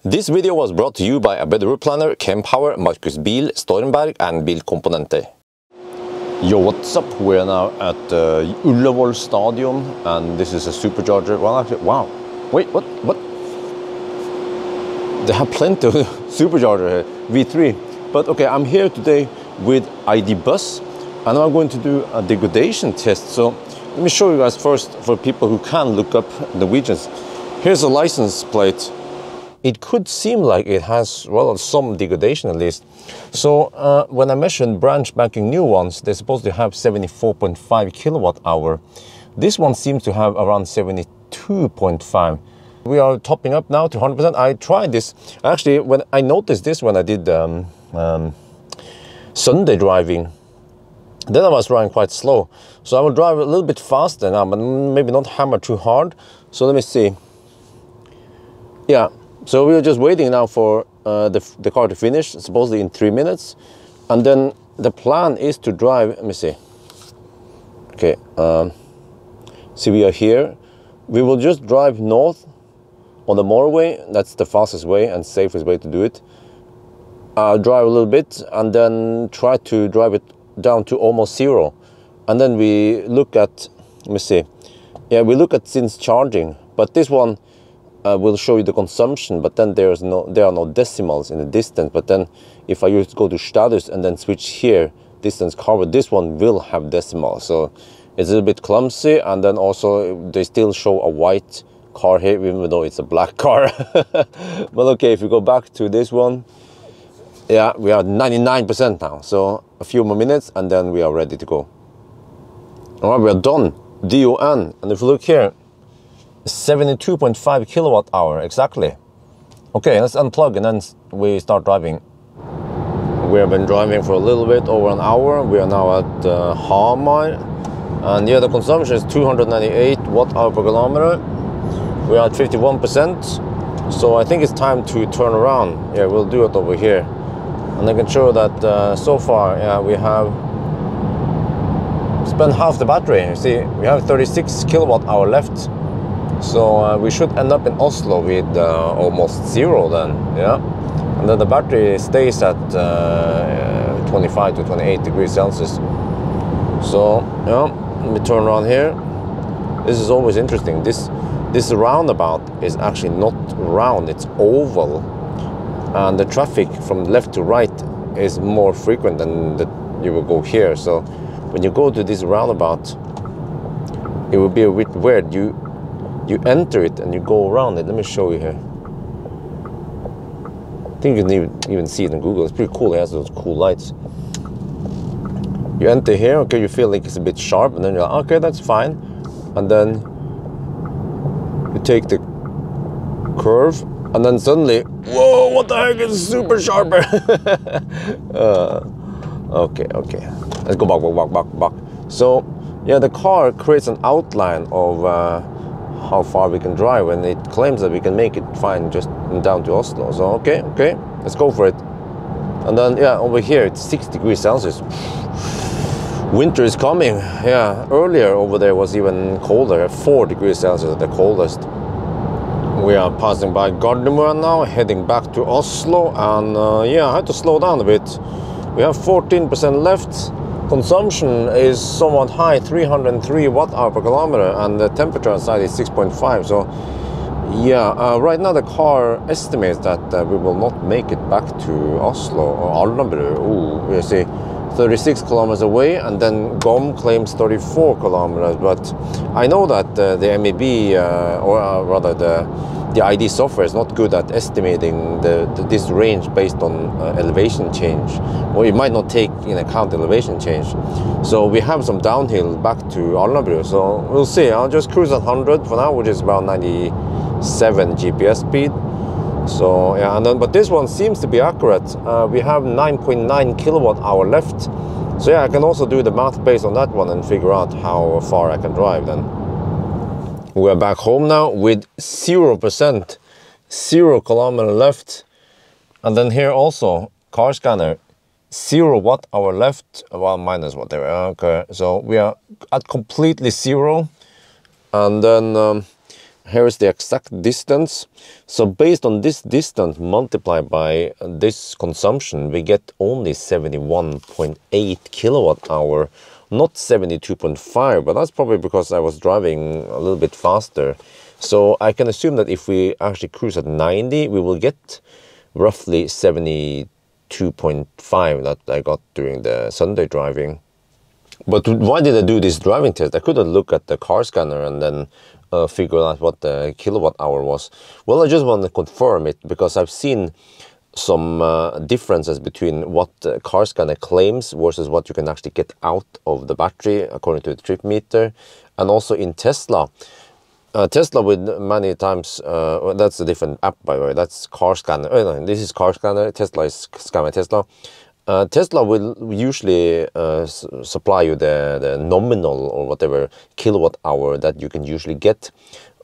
This video was brought to you by ABRP planner, Kempower, Markus Bil, Stormberg and Bilkomponenter. Yo, what's up? We're now at Ullevål Stadium and this is a supercharger. Well, actually, wow. Wait, what? They have plenty of supercharger here, V3. But okay, I'm here today with ID Bus and I'm going to do a degradation test. So let me show you guys first for people who can look up Norwegians. Here's a license plate. It could seem like it has, well, some degradation at least. So when I mentioned branch banking new ones, they're supposed to have 74.5 kilowatt hour. This one seems to have around 72.5. We are topping up now to 100%. I tried this. Actually, when I noticed this when I did Sunday driving, then I was driving quite slow. So I will drive a little bit faster now, but maybe not hammer too hard. So let me see. Yeah. So we're just waiting now for the car to finish, supposedly in 3 minutes. And then the plan is to drive, let me see. Okay, see we are here. We will just drive north on the motorway. That's the fastest way and safest way to do it. Drive a little bit and then try to drive it down to almost zero. And then we look at, let me see. Yeah, we look at since charging, but this one, will show you the consumption, but then there are no decimals in the distance. But then if I use go to status and then switch here, distance covered, this one will have decimals. So it's a little bit clumsy, and then also they still show a white car here, even though it's a black car. But okay, if we go back to this one, yeah, we are 99% now. So a few more minutes and then we are ready to go. All right, we are done. DON, and if you look here, 72.5 kilowatt hour exactly. Okay, let's unplug and then we start driving. We have been driving for a little bit over an hour. We are now at Hamar, and yeah, the consumption is 298 watt hour per kilometer. We are at 51%, so I think it's time to turn around. Yeah, we'll do it over here, and I can show that so far, yeah, we have spent half the battery. You see, we have 36 kilowatt hour left. So we should end up in Oslo with almost zero then, yeah. And then the battery stays at 25 to 28 degrees Celsius. So yeah, let me turn around here. This is always interesting. This roundabout is actually not round, it's oval. And the traffic from left to right is more frequent than you will go here. So when you go to this roundabout, it will be a bit weird. You enter it and you go around it. Let me show you here. I think you can even see it in Google. It's pretty cool. It has those cool lights. You enter here, okay, you feel like it's a bit sharp, and then you're like, okay, that's fine. And then you take the curve, and then suddenly, whoa, what the heck, it's super sharper. Okay. Let's go back. So, yeah, the car creates an outline of how far we can drive, and it claims that we can make it fine just down to Oslo. So okay, let's go for it. And then yeah, over here it's 6 degrees Celsius. Winter is coming. Yeah, earlier over there was even colder, 4 degrees Celsius at the coldest. We are passing by Gardermoen now, heading back to Oslo, and yeah, I had to slow down a bit. We have 14% left. Consumption is somewhat high, 303 watt hour per kilometer, and the temperature outside is 6.5. So yeah, right now the car estimates that we will not make it back to Oslo or Alnabru. Ooh, you see 36 kilometers away, and then GOM claims 34 kilometers. But I know that the MEB, or rather the ID software is not good at estimating this range based on elevation change, or it might not take in account elevation change. So we have some downhill back to Alnabru, so we'll see. I'll just cruise at 100 for now, which is about 97 GPS speed. So yeah, and then, but this one seems to be accurate. We have 9.9 kilowatt hour left. So yeah, I can also do the math based on that one and figure out how far I can drive then. We're back home now with 0%, 0 kilometer left. And then here also, car scanner, 0 watt hour left, well, minus whatever. Okay, so we are at completely zero. And then here is the exact distance. So based on this distance multiplied by this consumption, we get only 71.8 kilowatt hour, not 72.5, but that's probably because I was driving a little bit faster. So I can assume that if we actually cruise at 90, we will get roughly 72.5 that I got during the Sunday driving. But why did I do this driving test? I couldn't look at the car scanner and then figure out what the kilowatt hour was. Well, I just want to confirm it because I've seen some differences between what the car scanner claims versus what you can actually get out of the battery according to the trip meter. And also in Tesla. Tesla with many times, that's a different app by the way, that's car scanner. No, this is car scanner, Tesla is ScanMyTesla. Tesla will usually supply you the nominal or whatever kilowatt hour that you can usually get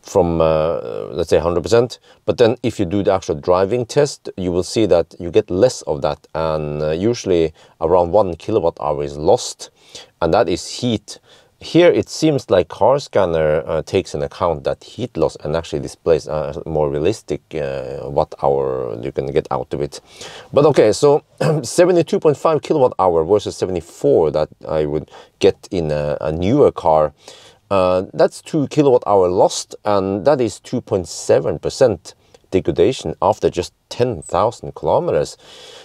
from, let's say 100%. But then if you do the actual driving test, you will see that you get less of that. And usually around 1 kilowatt hour is lost. And that is heat. Here it seems like car scanner takes into account that heat loss and actually displays a more realistic watt hour you can get out of it. But okay, so 72.5 kilowatt hour versus 74 that I would get in a newer car. That's 2 kilowatt hour lost, and that is 2.7% degradation after just 10,000 kilometers.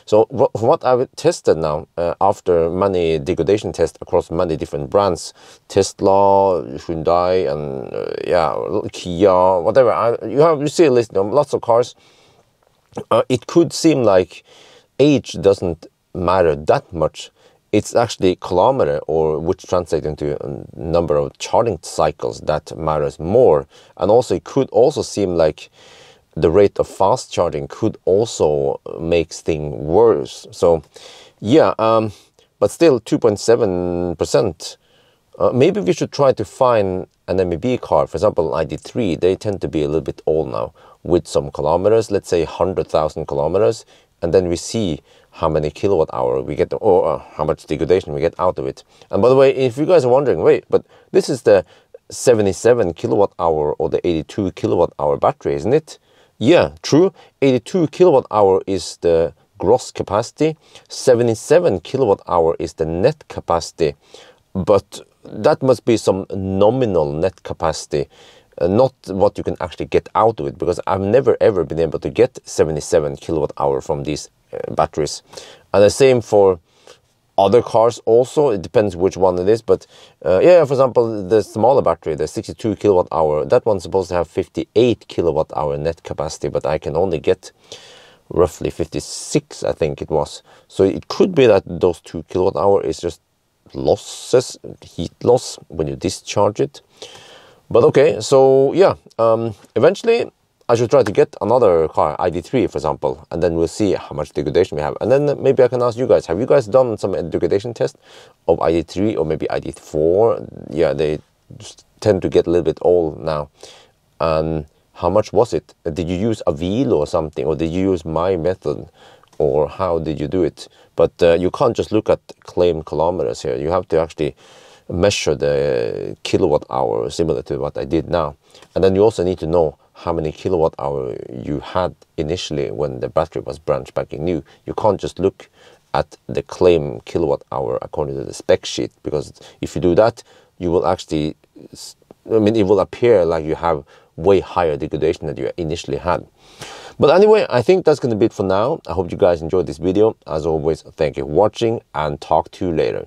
So what I've tested now, after many degradation tests across many different brands, Tesla, Hyundai, and yeah, Kia, whatever, you see a list of lots of cars. It could seem like age doesn't matter that much. It's actually kilometer, or which translates into a number of charging cycles, that matters more. And also it could also seem like the rate of fast charging could also make things worse. So yeah, but still 2.7%. Maybe we should try to find an MEB car, for example ID3. They tend to be a little bit old now, with some kilometers, let's say 100,000 kilometers, and then we see how many kilowatt hour we get, or how much degradation we get out of it. And by the way, if you guys are wondering, wait, but this is the 77 kilowatt hour or the 82 kilowatt hour battery, isn't it? Yeah, true. 82 kilowatt hour is the gross capacity. 77 kilowatt hour is the net capacity. But that must be some nominal net capacity, not what you can actually get out of it, because I've never ever been able to get 77 kilowatt hour from these batteries. And the same for other cars also, it depends which one it is, but yeah, for example, the smaller battery, the 62 kilowatt hour, that one's supposed to have 58 kilowatt hour net capacity, but I can only get roughly 56, I think it was. So it could be that those 2 kilowatt hour is just losses, heat loss when you discharge it. But okay, so yeah, eventually I should try to get another car, ID3 for example, and then we'll see how much degradation we have. And then maybe I can ask you guys, have you guys done some degradation test of ID3 or maybe ID4? Yeah, they tend to get a little bit old now. And how much was it? Did you use a wheel or something, or did you use my method, or how did you do it? But you can't just look at claimed kilometers here. You have to actually measure the kilowatt hour, similar to what I did now. And then you also need to know how many kilowatt hour you had initially when the battery was brand spanking new. You can't just look at the claim kilowatt hour according to the spec sheet, because if you do that, you will actually, I mean, it will appear like you have way higher degradation than you initially had. But anyway, I think that's going to be it for now. I hope you guys enjoyed this video. As always, thank you for watching, and talk to you later.